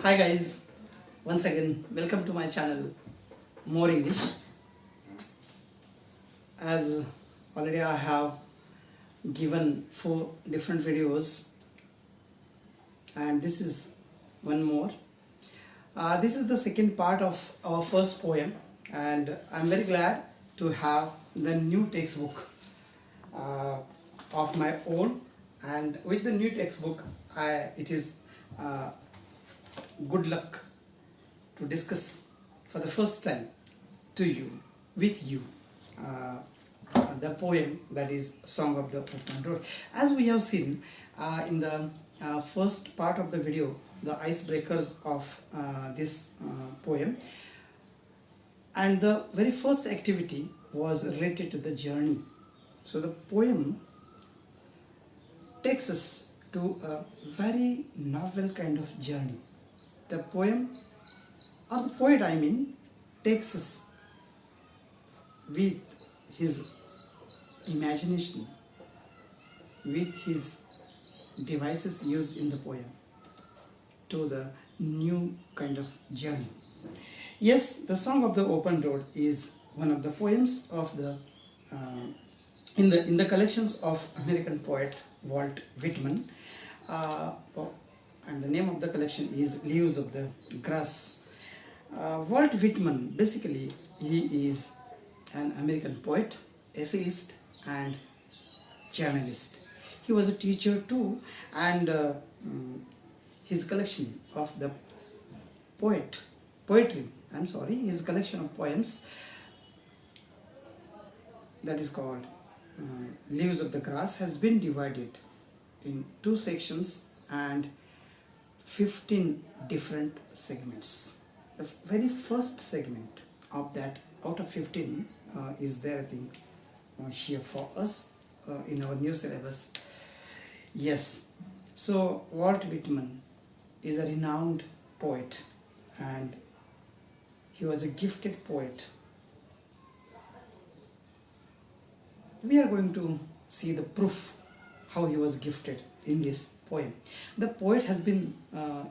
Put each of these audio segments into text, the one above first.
Hi guys, once again welcome to my channel More English. As already I have given 4 different videos and this is one more. This is the second part of our first poem and I'm very glad to have the new textbook of my own, and with the new textbook it is good luck to discuss for the first time with you the poem that is Song of the Open Road. As we have seen in the first part of the video, the icebreakers of this poem, and the very first activity was related to the journey. So the poem takes us to a very novel kind of journey. The poem, or the poet I mean, takes us with his imagination, with his devices used in the poem, to the new kind of journey. Yes, the Song of the Open Road is one of the poems of the in the collections of American poet Walt Whitman, and the name of the collection is Leaves of the Grass. Walt Whitman, basically he is an American poet, essayist and journalist. He was a teacher too, and his collection of the his collection of poems, that is called Leaves of the Grass, has been divided in 2 sections and 15 different segments. The very first segment of that out of 15 is there, I think, here for us in our new syllabus. Yes, so Walt Whitman is a renowned poet and he was a gifted poet. We are going to see the proof how he was gifted in this poem. The poet has been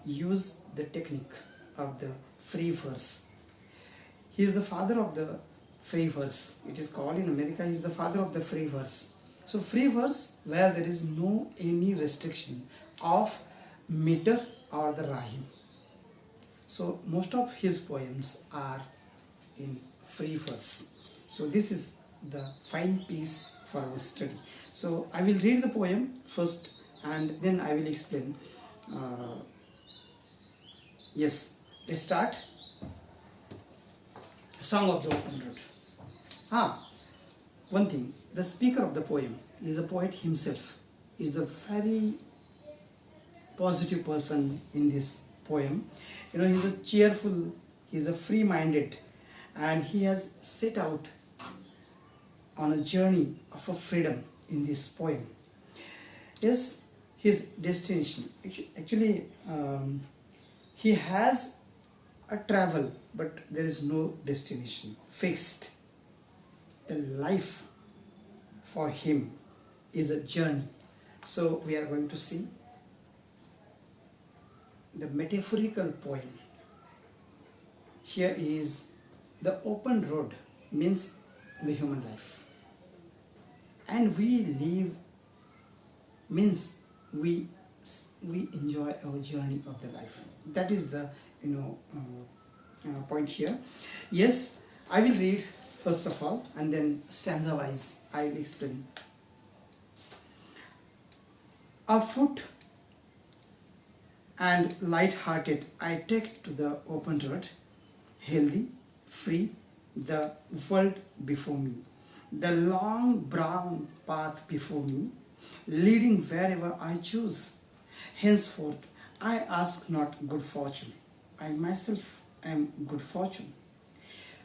used the technique of the free verse. He is the father of the free verse. It is called in America, he is the father of the free verse. So free verse where there is no any restriction of meter or the rhyme. So most of his poems are in free verse. So this is the fine piece for our study. So I will read the poem first and then I will explain. Yes, let's start. Song of the Open Road. One thing, the speaker of the poem is the poet himself. He is the very positive person in this poem. You know, he's a cheerful, he's a free-minded, and he has set out on a journey of a freedom in this poem. Yes, his destination, actually he has a travel, but there is no destination fixed. The life for him is a journey. So we are going to see the metaphorical poem. Here is the open road, means the human life, and we live means we enjoy our journey of the life. That is the point here. Yes, I will read first of all and then stanza wise I will explain. Afoot and light-hearted I take to the open road, healthy, free, the world before me, the long brown path before me, leading wherever I choose. Henceforth I ask not good fortune, I myself am good fortune.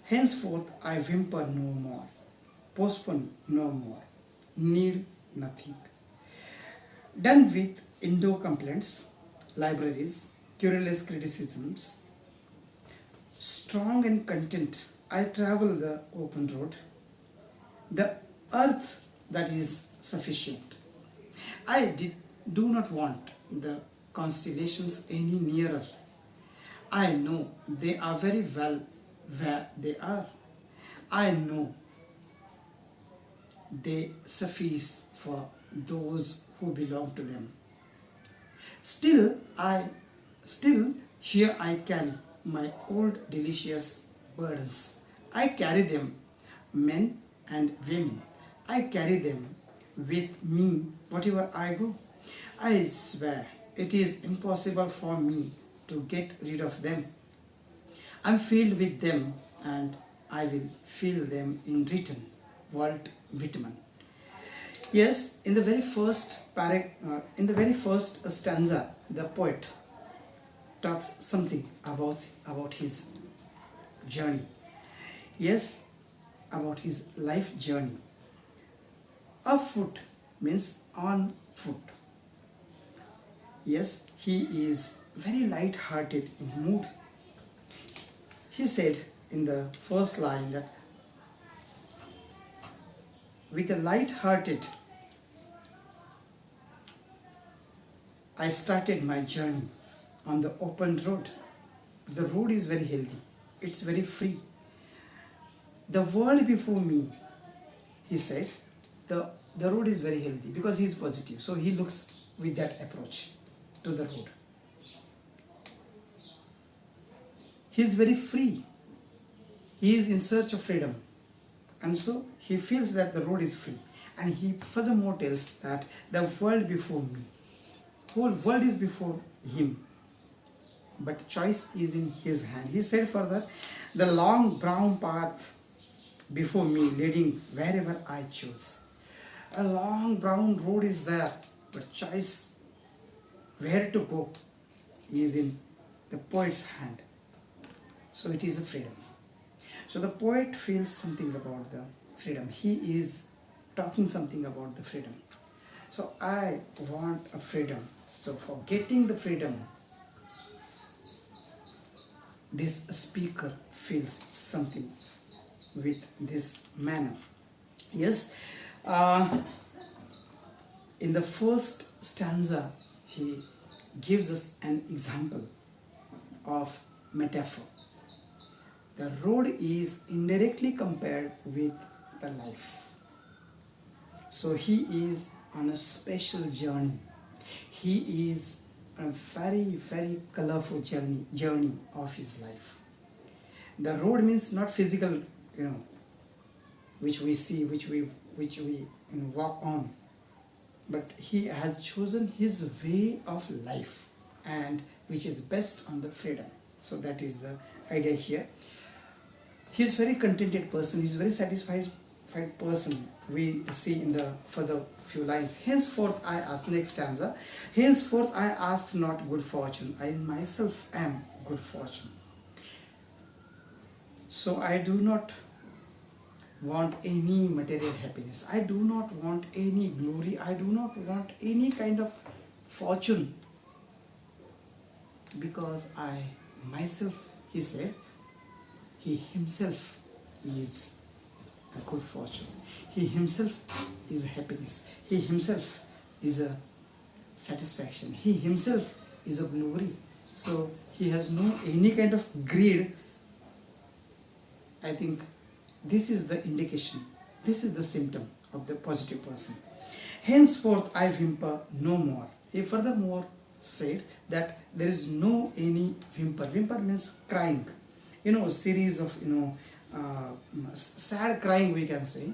Henceforth I whimper no more, postpone no more, need nothing. Done with indoor complaints, libraries, querulous criticisms, strong and content I travel the open road, the earth that is sufficient. I do not want the constellations any nearer, I know they are very well where they are. I know they suffice for those who belong to them. Still, here I carry my old delicious burdens. I carry them, men and women. I carry them with me whatever I go. I swear it is impossible for me to get rid of them. I'm filled with them and I will fill them in return. Walt Whitman. Yes, in the very first stanza, the poet talks something about his journey. Yes, about his life journey. Afoot means on foot. Yes, he is very light-hearted in mood. He said in the first line that with a light-hearted I started my journey on the open road. The road is very healthy. It's very free. The world before me, he said, the road is very healthy because he is positive. So he looks with that approach to the road. He is very free. He is in search of freedom. And so he feels that the road is free. And he furthermore tells that the world before me, whole world is before him, but choice is in his hand. He said further, the long brown path before me leading wherever I choose. A long brown road is there, but choice where to go is in the poet's hand. So it is a freedom. So the poet feels something about the freedom. He is talking something about the freedom. So I want a freedom. So for getting the freedom, this speaker feels something with this manner. Yes, in the first stanza, he gives us an example of metaphor. The road is indirectly compared with the life. So he is on a special journey. He is on a very, very colorful journey of his life. The road means not physical, which we see, which we walk on, but he has chosen his way of life, and which is best on the freedom. So that is the idea here. He is very contented person. He is very satisfied person. We see in the further few lines. Henceforth I asked, next stanza. Henceforth I asked not good fortune. I myself am good fortune. So I do not want any material happiness. I do not want any glory. I do not want any kind of fortune. Because I myself, he said, he himself is a good fortune. He himself is a happiness. He himself is a satisfaction. He himself is a glory. So he has no any kind of greed. I think this is the indication. This is the symptom of the positive person. Henceforth I whimper no more. He furthermore said that there is no any whimper. Whimper means crying. A series of sad crying, we can say.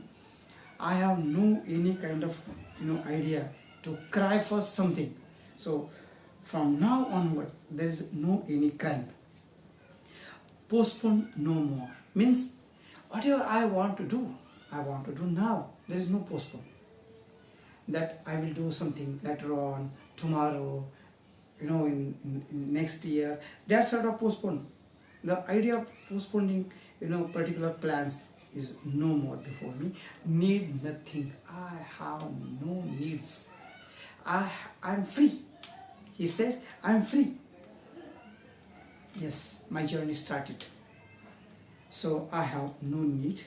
I have no any kind of idea to cry for something. So from now onward there is no any crying. Postpone no more means whatever I want to do now. There is no postpone. That I will do something later on, tomorrow, in next year. That sort of postpone. The idea of postponing, particular plans is no more before me. Need nothing. I have no needs. I'm free. He said, I'm free. Yes, my journey started. So I have no need.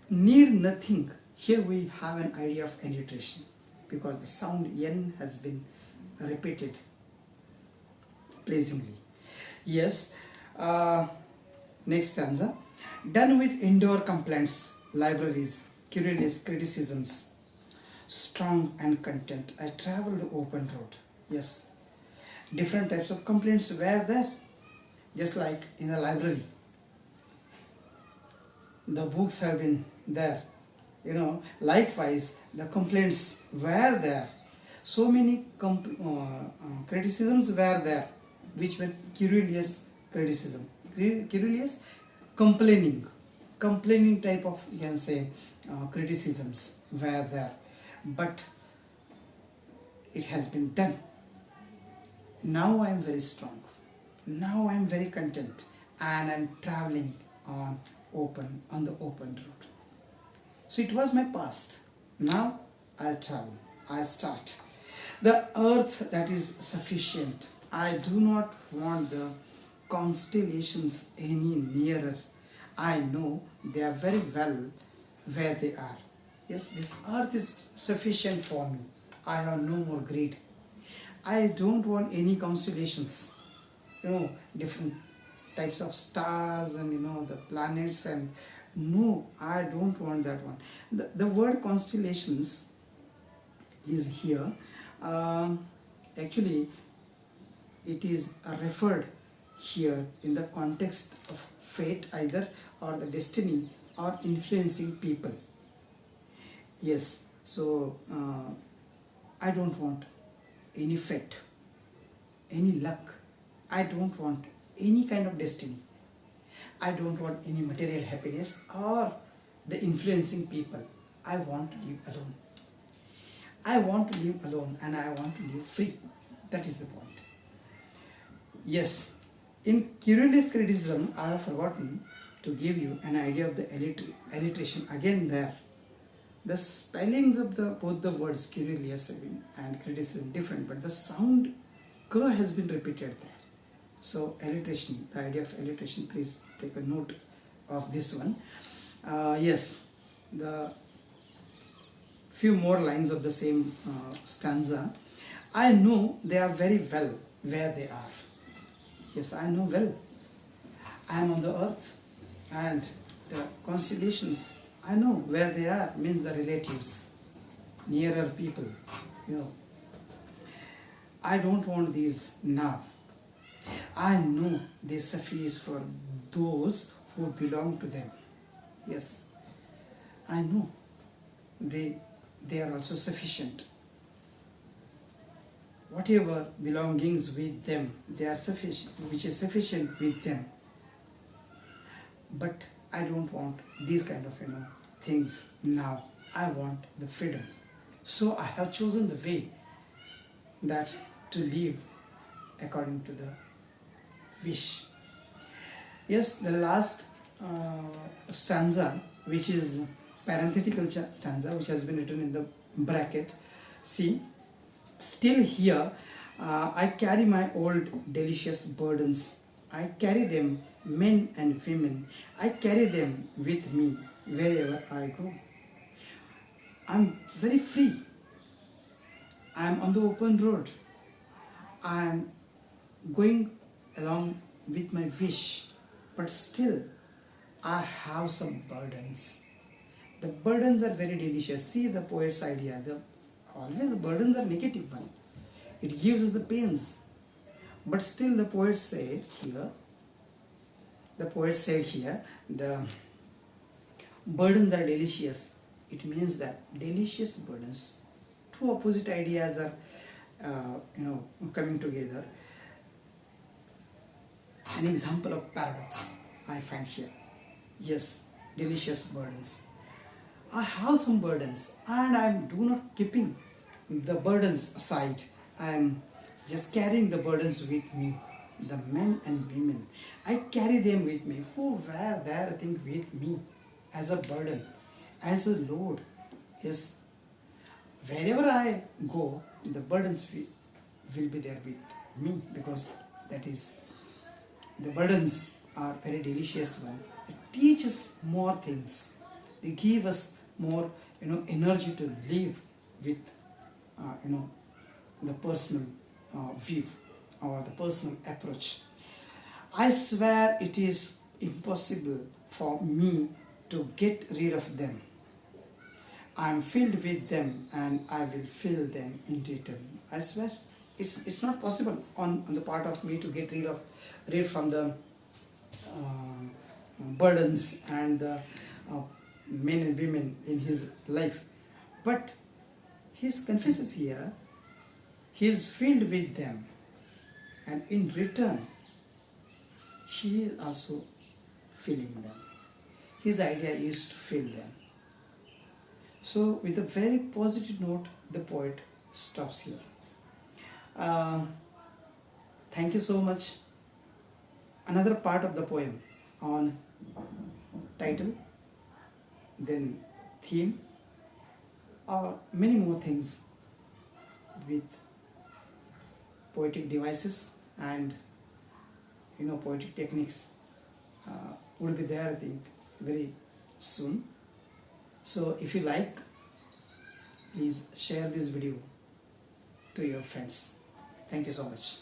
Need nothing. Here we have an idea of annotation because the sound N has been repeated pleasingly. Yes, Uh, Next stanza. Done with indoor complaints, libraries, querulous criticisms, strong and content, I traveled the open road. Yes, different types of complaints were there, just like in a library. The books have been there, likewise the complaints were there. So many criticisms were there, which were querulous criticism, querulous complaining type of, you can say, criticisms were there, but it has been done. Now I am very strong, now I am very content, and I am traveling on the open road. So it was my past, now I travel, I start. The earth that is sufficient, I do not want the constellations any nearer. I know they are very well where they are. Yes, this earth is sufficient for me. I have no more greed. I don't want any constellations, different types of stars and the planets, and no, I don't want that one. The word constellations is here. Actually, it is referred here in the context of fate either, or the destiny, or influencing people. Yes, so I don't want any fate, any luck. I don't want any kind of destiny. I don't want any material happiness or the influencing people. I want to live alone. I want to live alone, and I want to live free. That is the point. Yes, in querulous criticism, I have forgotten to give you an idea of the alliteration. Again there, the spellings of both the words querulous and criticism different, but the sound k has been repeated there. So alliteration, the idea of alliteration, please take a note of this one. Yes, the few more lines of the same stanza. I know they are very well where they are. Yes, I know well. I am on the earth, and the constellations, I know where they are, means the relatives, nearer people, I don't want these now. I know they suffice for those who belong to them. Yes, I know they are also sufficient. Whatever belongings with them, they are sufficient, which is sufficient with them. But I don't want these kind of things now. I want the freedom. So I have chosen the way that to live according to the wish. Yes, the last stanza, which is parenthetical stanza, which has been written in the bracket. See, still here I carry my old delicious burdens. I carry them, men and women. I carry them with me wherever I go. I'm very free. I'm on the open road. I'm going along with my wish, but still I have some burdens. The burdens are very delicious. See the poet's idea. Always the burdens are negative one. It gives us the pains. But still the poet said here, the burdens are delicious. It means that delicious burdens. Two opposite ideas are coming together. An example of paradox I find here. Yes, delicious burdens. I have some burdens, and I do not keeping the burdens aside. I am just carrying the burdens with me. The men and women, I carry them with me. Who were there, I think, with me as a burden, as a load. Yes, wherever I go, the burdens will be there with me, because that is, the burdens are very delicious one. It teaches more things. They give us more energy to live with the personal view or the personal approach. I swear it is impossible for me to get rid of them. I am filled with them and I will fill them in return. I swear it's not possible on the part of me to get rid from the burdens and the men and women in his life. But he confesses here, he is filled with them, and in return he is also filling them. His idea is to fill them. So with a very positive note, the poet stops here. Thank you so much. Another part of the poem on title, then theme, or many more things with poetic devices and poetic techniques would be there, I think, very soon. So if you like, please share this video to your friends. Thank you so much.